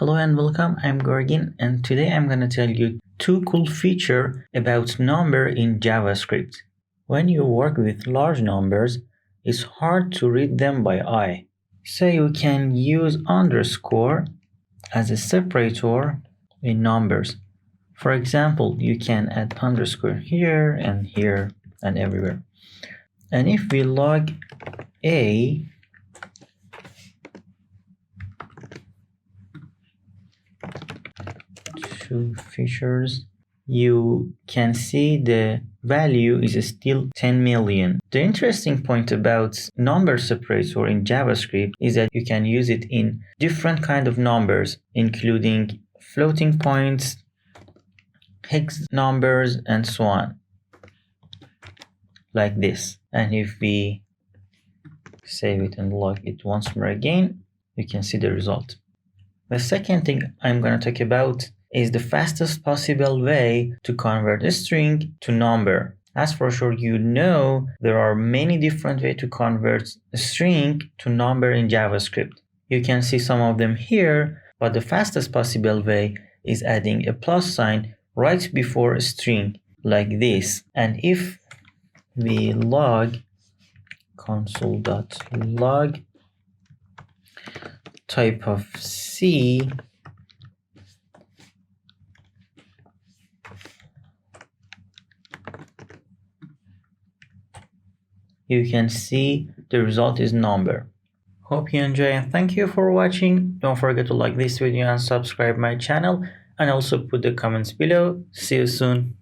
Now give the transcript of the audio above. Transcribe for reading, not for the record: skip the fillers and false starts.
Hello and welcome, I'm Gorgin, and today I'm going to tell you two cool features about number in JavaScript. When you work with large numbers, it's hard to read them by eye. So you can use underscore as a separator in numbers. For example, you can add underscore here and everywhere. And if we log a, two features, you can see the value is still 10 million. The interesting point about number separator in JavaScript is that you can use it in different kind of numbers, including floating points, hex numbers, and so on, like this. And if we save it and log it once more again, you can see the result. The second thing I'm going to talk about is the fastest possible way to convert a string to number. As for sure you know, there are many different ways to convert a string to number in JavaScript. You can see some of them here, but the fastest possible way is adding a plus sign right before a string, like this. And if we log console.log type of C, you can see the result is number. Hope you enjoy and thank you for watching. Don't forget to like this video and subscribe my channel, and also put the comments below. See you soon.